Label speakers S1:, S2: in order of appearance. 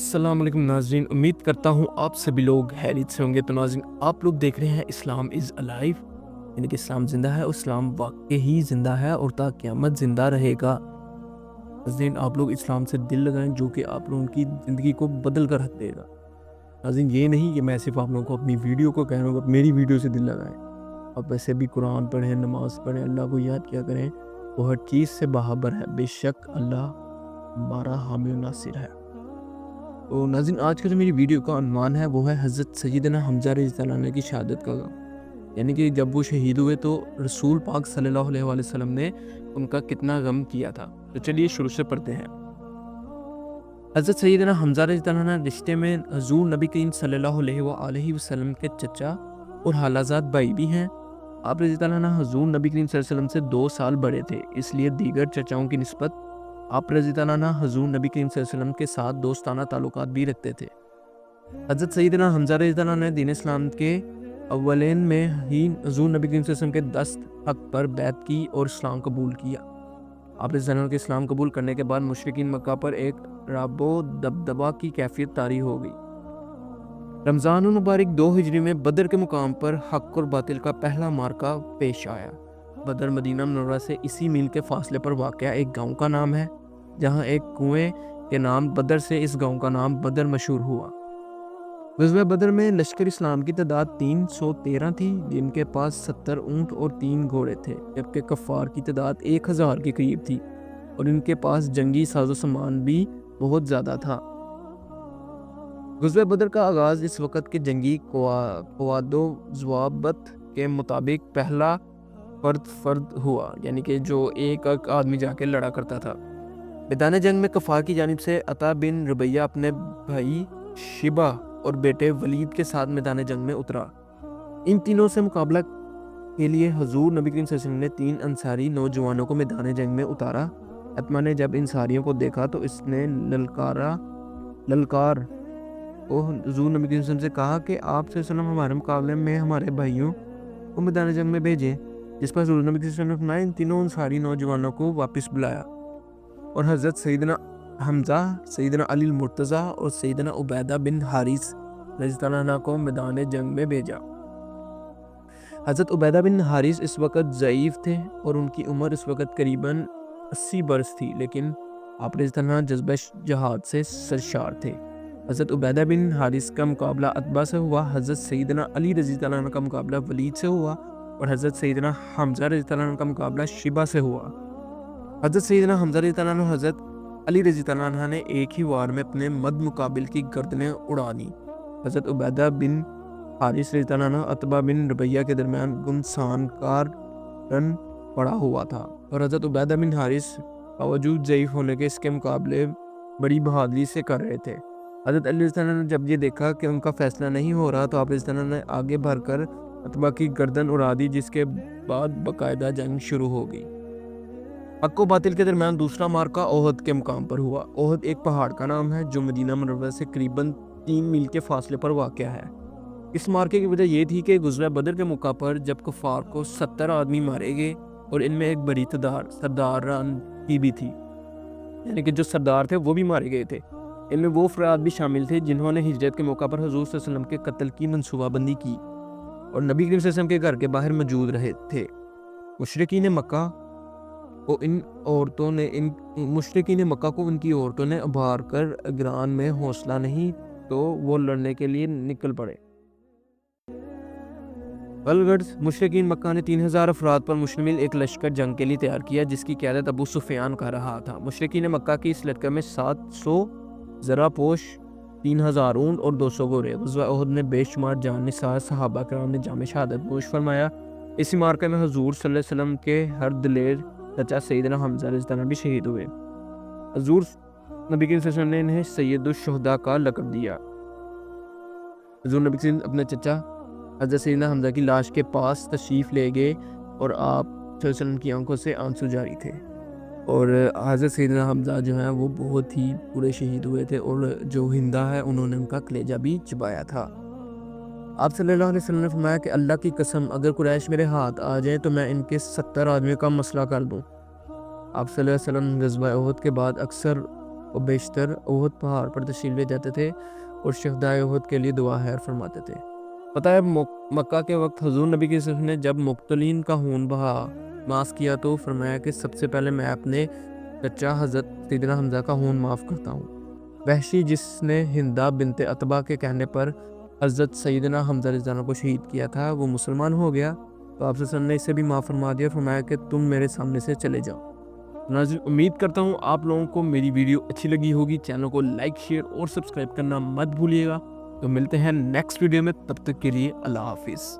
S1: السلام علیکم ناظرین، امید کرتا ہوں آپ سبھی لوگ خیریت سے ہوں گے۔ تو ناظرین، آپ لوگ دیکھ رہے ہیں اسلام از الائیو، یعنی کہ اسلام زندہ ہے اور اسلام واقعی زندہ ہے اور تا قیامت زندہ رہے گا۔ ناظرین، آپ لوگ اسلام سے دل لگائیں جو کہ آپ لوگوں کی زندگی کو بدل کر رکھ دے گا۔ ناظرین، یہ نہیں کہ میں صرف آپ لوگوں کو اپنی ویڈیو کو کہہ رہا ہوں، میری ویڈیو سے دل لگائیں۔ آپ ویسے بھی قرآن پڑھیں، نماز پڑھیں، اللہ کو یاد کیا کریں، وہ ہر چیز سے باخبر ہے۔ بے شک اللہ ہمارا حامی و ناصر ہے۔ تو ناظرین، آج کا جو میری ویڈیو کا عنوان ہے وہ ہے حضرت سیدنا حمزہ رضی اللہ عنہ کی شہادت کا غم، یعنی کہ جب وہ شہید ہوئے تو رسول پاک صلی اللہ علیہ وسلم نے ان کا کتنا غم کیا تھا۔ تو چلیے شروع سے پڑھتے ہیں۔ حضرت سیدنا حمزہ رضی اللہ عنہ رشتے میں حضور نبی کریم صلی اللہ علیہ وآلہ وسلم کے چچا اور خالازاد بھائی بھی ہیں۔ آپ رضی اللہ عنہ حضور نبی کریم صلی اللہ علیہ وسلم سے 2 سال بڑے تھے، اس لیے دیگر چچاؤں کی نسبت آپ رضی اللہ عنہ حضور نبی کریم صلی اللہ علیہ وسلم کے ساتھ دوستانہ تعلقات بھی رکھتے تھے۔ حضرت سیدنا حمزہ رضی اللہ عنہ نے دین اسلام کے اولین میں ہی حضور نبی کریم صلی اللہ علیہ وسلم کے دست حق پر بیعت کی اور اسلام قبول کیا۔ آپ رضی اللہ عنہ کے اسلام قبول کرنے کے بعد مشرکین مکہ پر ایک رعب و دبدبہ کی کیفیت طاری ہو گئی۔ رمضان المبارک 2 ہجری میں بدر کے مقام پر حق اور باطل کا پہلا معرکہ پیش آیا۔ بدر مدینہ منورہ سے اسی میل کے فاصلے پر واقع ایک گاؤں کا نام ہے، جہاں ایک کنویں کے نام بدر سے اس گاؤں کا نام بدر مشہور ہوا۔ غزوہ بدر میں لشکر اسلام کی تعداد 313 تھی، جن کے پاس 70 اونٹ اور 3 گھوڑے تھے، جبکہ کفار کی تعداد 1000 کے قریب تھی اور ان کے پاس جنگی ساز و سامان بھی بہت زیادہ تھا۔ غزوہ بدر کا آغاز اس وقت کے جنگی قواعد و ضوابط کے مطابق پہلا فرد ہوا، یعنی کہ جو ایک آدمی جا کے لڑا کرتا تھا۔ میدان جنگ میں کفار کی جانب سے عطا بن ربیعہ اپنے بھائی شیبہ اور بیٹے ولید کے ساتھ میدان جنگ میں اترا۔ ان تینوں سے مقابلہ کے لیے حضور نبی کریم صلی اللہ علیہ وسلم نے 3 انصاری نوجوانوں کو میدان جنگ میں اتارا۔ عتبہ نے جب انصاریوں کو دیکھا تو اس نے للکار کو حضور نبی کریم صلی اللہ علیہ وسلم سے کہا کہ آپ صلی اللہ علیہ وسلم ہمارے مقابلے میں ہمارے بھائیوں کو میدان جنگ میں بھیجیں، جس پر حضور نبی صلی اللہ علیہ وسلم نے فرمایا ان تینوں انصاری نوجوانوں کو واپس بلایا اور حضرت سیدنا حمزہ، سیدنا علی المرتضیٰ اور سیدنا عبیدہ بن حارث رضی اللہ عنہ کو میدان جنگ میں بھیجا۔ حضرت عبیدہ بن حارث اس وقت ضعیف تھے اور ان کی عمر اس وقت قریباً 80 برس تھی، لیکن آپ رضی اللہ عنہ جذبہ جہاد سے سرشار تھے۔ حضرت عبیدہ بن حارث کا مقابلہ عتبہ سے ہوا، حضرت سیدنا علی رضی اللہ عنہ کا مقابلہ ولید سے ہوا اور حضرت سیدنا حمزہ رضی اللہ عنہ کا مقابلہ شیبہ سے ہوا۔ حضرت سیدنا حمزہ رضی اللہ عنہ حضرت علی رضی اللہ عنہ نے ایک ہی وار میں اپنے مد مقابل کی گردنیں اڑا دیں۔ حضرت عبیدہ بن حارث رضی اللہ عنہ عتبہ بن ربیعہ کے درمیان گمسان کار رن پڑا ہوا تھا اور حضرت عبیدہ بن حارث باوجود ضعیف ہونے کے اس کے مقابلے بڑی بہادری سے کر رہے تھے۔ حضرت علی رضی اللہ عنہ نے جب یہ دیکھا کہ ان کا فیصلہ نہیں ہو رہا تو آپ رضی اللہ عنہ نے آگے بڑھ کر عتبہ کی گردن اڑا دی، جس کے بعد باقاعدہ جنگ شروع ہو گئی۔ حق و باطل کے درمیان دوسرا معرکہ احد کے مقام پر ہوا۔ احد ایک پہاڑ کا نام ہے جو مدینہ منورہ سے قریباً 3 میل کے فاصلے پر واقع ہے۔ اس معرکے کی وجہ یہ تھی کہ غزوہ بدر کے موقع پر جب کفار کو 70 آدمی مارے گئے اور ان میں ایک بڑی تعداد سرداران کی بھی تھی، یعنی کہ جو سردار تھے وہ بھی مارے گئے تھے۔ ان میں وہ افراد بھی شامل تھے جنہوں نے ہجرت کے موقع پر حضور صلی اللہ علیہ وسلم کے قتل کی منصوبہ بندی کی اور نبی کریم صلی اللہ علیہ وسلم کے گھر کے باہر موجود رہے تھے۔ مشرکین مکہ کو ان کی عورتوں نے ابھار کر اگران میں حوصلہ نہیں تو وہ لڑنے کے لیے نکل پڑے۔ مشرکین مکہ نے 3000 افراد پر مشتمل ایک لشکر جنگ کے لیے تیار کیا، جس کی قیادت ابو سفیان کر رہا تھا۔ مشرکین مکہ کی اس لشکر میں 700 زرہ پوش، 3000 اونٹ اور 200 گھوڑے۔ غزوہ احد میں بے شمار جان نثار صحابہ کرام نے جام شہادت نوش فرمایا۔ اسی معرکے میں حضور صلی اللہ علیہ وسلم کے ہر دلیر چچا سیدنا حمزہ رضی اللہ عنہ بھی شہید ہوئے۔ حضور نبی کریم صلی اللہ علیہ وسلم نے انہیں سید الشہداء کا لقب دیا۔ حضور نبی کریم اپنے چچا حضرت سیدنا حمزہ کی لاش کے پاس تشریف لے گئے اور آپ صلی اللہ علیہ وسلم کی آنکھوں سے آنسو جاری تھے اور حضرت سیدنا حمزہ جو ہیں وہ بہت ہی برے شہید ہوئے تھے اور جو ہندہ ہے انہوں نے ان کا کلیجہ بھی چبایا تھا۔ آپ صلی اللہ علیہ وسلم نے فرمایا کہ اللہ کی قسم اگر قریش میرے ہاتھ آ جائیں تو میں ان کے 70 آدمیوں کا مسئلہ کر دوں۔ آپ صلی اللہ علیہ وسلم غزوہ احد کے بعد اکثر وہ بیشتر احد پہاڑ پر تشریف لے جاتے تھے اور شہدائے احد کے لیے دعا خیر فرماتے تھے۔ پتہ ہے مکہ کے وقت حضور نبی کی صرف نے جب مقتولین کا خون بہا معاف کیا تو فرمایا کہ سب سے پہلے میں اپنے چچا حضرت سیدنا حمزہ کا خون معاف کرتا ہوں۔ وحشی جس نے ہندہ بنت عتبہ کے کہنے پر حضرت سیدنا حمزہ رضی اللہ عنہ کو شہید کیا تھا وہ مسلمان ہو گیا تو آپ صلی اللہ علیہ وسلم نے اسے بھی معاف فرما دیا، فرمایا کہ تم میرے سامنے سے چلے جاؤ۔ ناظرین امید کرتا ہوں آپ لوگوں کو میری ویڈیو اچھی لگی ہوگی، چینل کو لائک شیئر اور سبسکرائب کرنا مت بھولیے گا۔ تو ملتے ہیں نیکسٹ ویڈیو میں، تب تک کے لیے اللہ حافظ۔